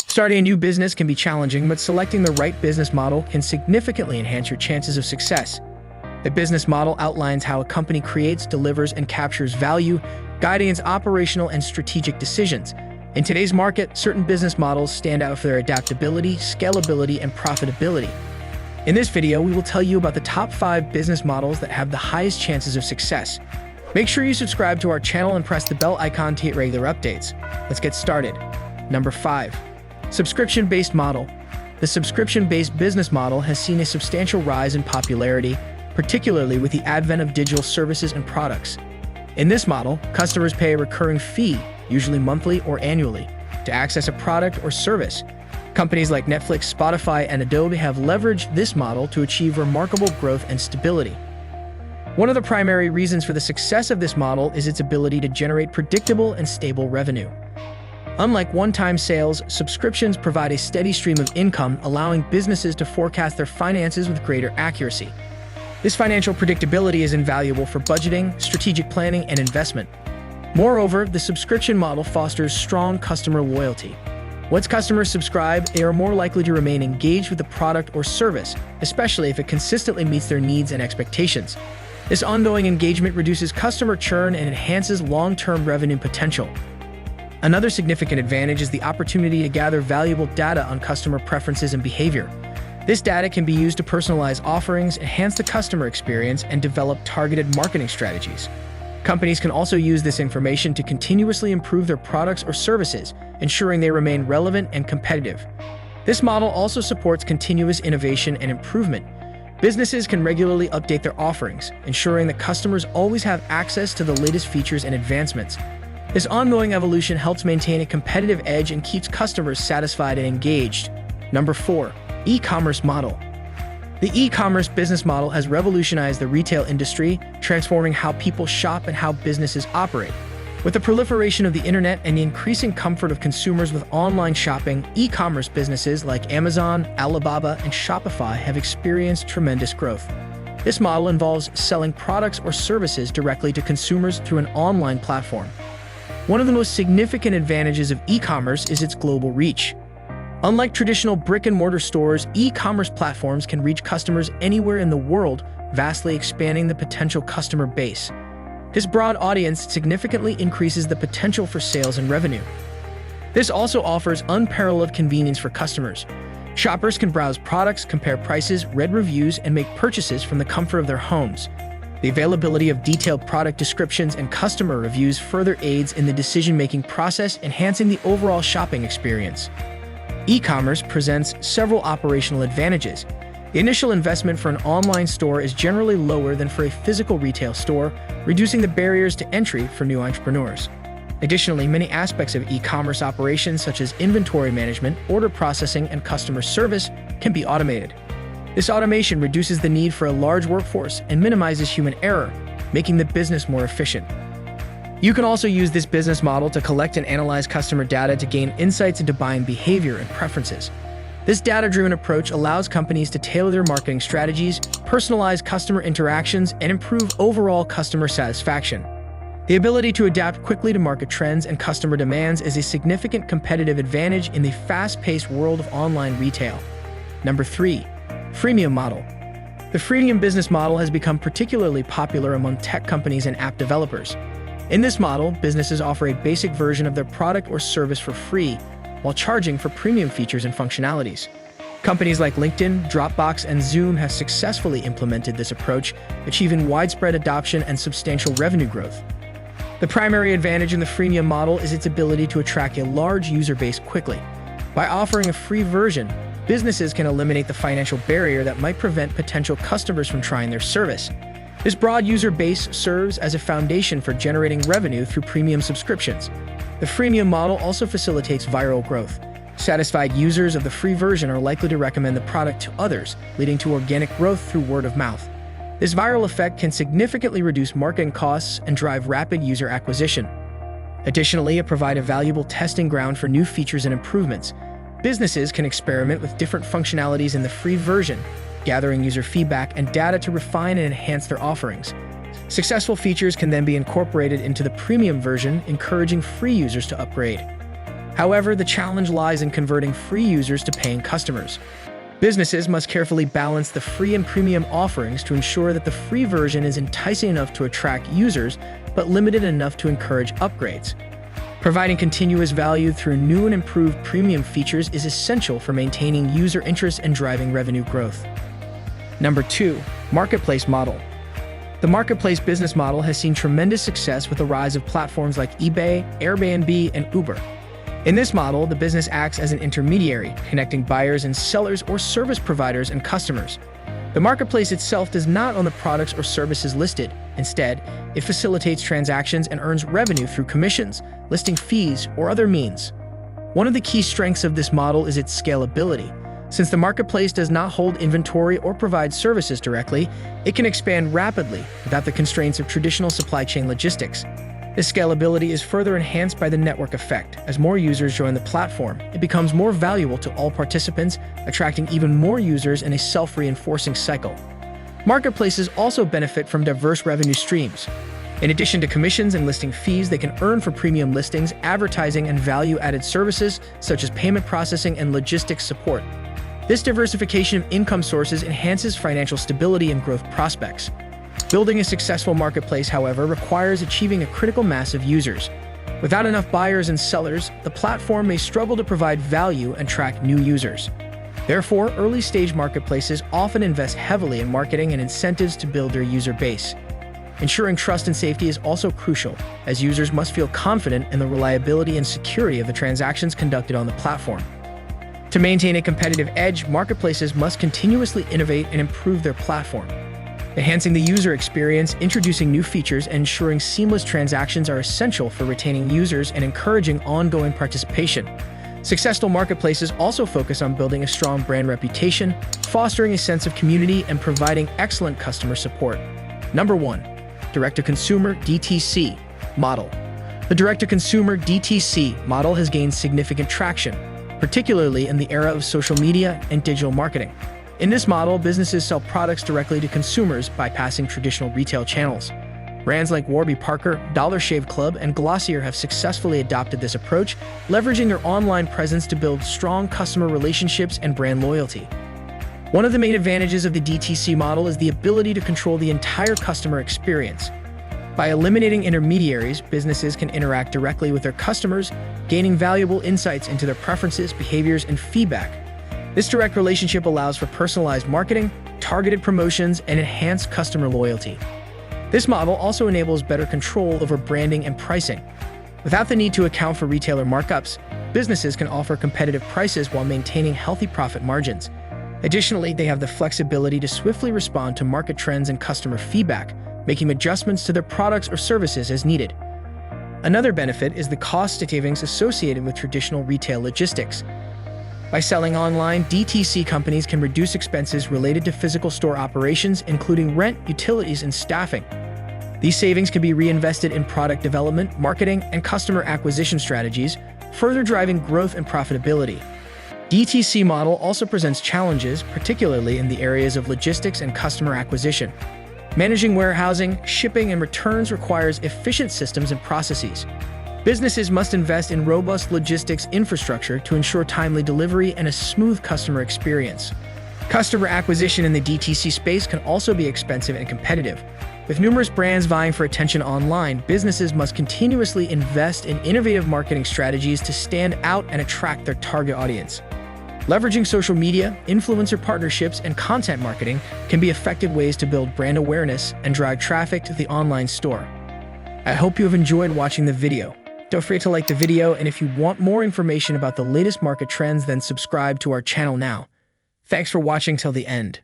Starting a new business can be challenging, but selecting the right business model can significantly enhance your chances of success. The business model outlines how a company creates, delivers, and captures value, guiding its operational and strategic decisions. In today's market, certain business models stand out for their adaptability, scalability, and profitability. In this video, we will tell you about the top 5 business models that have the highest chances of success. Make sure you subscribe to our channel and press the bell icon to get regular updates. Let's get started. Number 5. Subscription-based model. The subscription-based business model has seen a substantial rise in popularity, particularly with the advent of digital services and products. In this model, customers pay a recurring fee, usually monthly or annually, to access a product or service. Companies like Netflix, Spotify, and Adobe have leveraged this model to achieve remarkable growth and stability. One of the primary reasons for the success of this model is its ability to generate predictable and stable revenue. Unlike one-time sales, subscriptions provide a steady stream of income, allowing businesses to forecast their finances with greater accuracy. This financial predictability is invaluable for budgeting, strategic planning, and investment. Moreover, the subscription model fosters strong customer loyalty. Once customers subscribe, they are more likely to remain engaged with the product or service, especially if it consistently meets their needs and expectations. This ongoing engagement reduces customer churn and enhances long-term revenue potential. Another significant advantage is the opportunity to gather valuable data on customer preferences and behavior. This data can be used to personalize offerings, enhance the customer experience, and develop targeted marketing strategies. Companies can also use this information to continuously improve their products or services, ensuring they remain relevant and competitive. This model also supports continuous innovation and improvement. Businesses can regularly update their offerings, ensuring that customers always have access to the latest features and advancements. This ongoing evolution helps maintain a competitive edge and keeps customers satisfied and engaged. Number 4. E-commerce model. The e-commerce business model has revolutionized the retail industry, transforming how people shop and how businesses operate. With the proliferation of the internet and the increasing comfort of consumers with online shopping, e-commerce businesses like Amazon, Alibaba, and Shopify have experienced tremendous growth. This model involves selling products or services directly to consumers through an online platform. One of the most significant advantages of e-commerce is its global reach. Unlike traditional brick-and-mortar stores, e-commerce platforms can reach customers anywhere in the world, vastly expanding the potential customer base. This broad audience significantly increases the potential for sales and revenue. This also offers unparalleled convenience for customers. Shoppers can browse products, compare prices, read reviews, and make purchases from the comfort of their homes. The availability of detailed product descriptions and customer reviews further aids in the decision-making process, enhancing the overall shopping experience. E-commerce presents several operational advantages. The initial investment for an online store is generally lower than for a physical retail store, reducing the barriers to entry for new entrepreneurs. Additionally, many aspects of e-commerce operations, such as inventory management, order processing, and customer service, can be automated. This automation reduces the need for a large workforce and minimizes human error, making the business more efficient. You can also use this business model to collect and analyze customer data to gain insights into buying behavior and preferences. This data-driven approach allows companies to tailor their marketing strategies, personalize customer interactions, and improve overall customer satisfaction. The ability to adapt quickly to market trends and customer demands is a significant competitive advantage in the fast-paced world of online retail. Number 3. Freemium model. The freemium business model has become particularly popular among tech companies and app developers. In this model, businesses offer a basic version of their product or service for free, while charging for premium features and functionalities. Companies like LinkedIn, Dropbox, and Zoom have successfully implemented this approach, achieving widespread adoption and substantial revenue growth. The primary advantage in the freemium model is its ability to attract a large user base quickly. By offering a free version, businesses can eliminate the financial barrier that might prevent potential customers from trying their service. This broad user base serves as a foundation for generating revenue through premium subscriptions. The freemium model also facilitates viral growth. Satisfied users of the free version are likely to recommend the product to others, leading to organic growth through word of mouth. This viral effect can significantly reduce marketing costs and drive rapid user acquisition. Additionally, it provides a valuable testing ground for new features and improvements. Businesses can experiment with different functionalities in the free version, gathering user feedback and data to refine and enhance their offerings. Successful features can then be incorporated into the premium version, encouraging free users to upgrade. However, the challenge lies in converting free users to paying customers. Businesses must carefully balance the free and premium offerings to ensure that the free version is enticing enough to attract users, but limited enough to encourage upgrades. Providing continuous value through new and improved premium features is essential for maintaining user interest and driving revenue growth. Number 2. Marketplace Model. The marketplace business model has seen tremendous success with the rise of platforms like eBay, Airbnb, and Uber. In this model, the business acts as an intermediary, connecting buyers and sellers or service providers and customers. The marketplace itself does not own the products or services listed. Instead, it facilitates transactions and earns revenue through commissions, listing fees, or other means. One of the key strengths of this model is its scalability. Since the marketplace does not hold inventory or provide services directly, it can expand rapidly without the constraints of traditional supply chain logistics. This scalability is further enhanced by the network effect. As more users join the platform, it becomes more valuable to all participants, attracting even more users in a self-reinforcing cycle. Marketplaces also benefit from diverse revenue streams. In addition to commissions and listing fees, they can earn for premium listings, advertising, and value-added services such as payment processing and logistics support. This diversification of income sources enhances financial stability and growth prospects. Building a successful marketplace, however, requires achieving a critical mass of users. Without enough buyers and sellers, the platform may struggle to provide value and attract new users. Therefore, early-stage marketplaces often invest heavily in marketing and incentives to build their user base. Ensuring trust and safety is also crucial, as users must feel confident in the reliability and security of the transactions conducted on the platform. To maintain a competitive edge, marketplaces must continuously innovate and improve their platform. Enhancing the user experience, introducing new features, and ensuring seamless transactions are essential for retaining users and encouraging ongoing participation. Successful marketplaces also focus on building a strong brand reputation, fostering a sense of community, and providing excellent customer support. Number 1. Direct-to-Consumer (DTC) Model. The direct-to-consumer (DTC) model has gained significant traction, particularly in the era of social media and digital marketing. In this model, businesses sell products directly to consumers, bypassing traditional retail channels. Brands like Warby Parker, Dollar Shave Club, and Glossier have successfully adopted this approach, leveraging their online presence to build strong customer relationships and brand loyalty. One of the main advantages of the DTC model is the ability to control the entire customer experience. By eliminating intermediaries, businesses can interact directly with their customers, gaining valuable insights into their preferences, behaviors, and feedback. This direct relationship allows for personalized marketing, targeted promotions, and enhanced customer loyalty. This model also enables better control over branding and pricing. Without the need to account for retailer markups, businesses can offer competitive prices while maintaining healthy profit margins. Additionally, they have the flexibility to swiftly respond to market trends and customer feedback, making adjustments to their products or services as needed. Another benefit is the cost savings associated with traditional retail logistics. By selling online, DTC companies can reduce expenses related to physical store operations, including rent, utilities, and staffing. These savings can be reinvested in product development, marketing, and customer acquisition strategies, further driving growth and profitability. DTC model also presents challenges, particularly in the areas of logistics and customer acquisition. Managing warehousing, shipping, and returns requires efficient systems and processes. Businesses must invest in robust logistics infrastructure to ensure timely delivery and a smooth customer experience. Customer acquisition in the DTC space can also be expensive and competitive. With numerous brands vying for attention online, businesses must continuously invest in innovative marketing strategies to stand out and attract their target audience. Leveraging social media, influencer partnerships, and content marketing can be effective ways to build brand awareness and drive traffic to the online store. I hope you have enjoyed watching the video. Don't forget to like the video, and if you want more information about the latest market trends, then subscribe to our channel now. Thanks for watching till the end.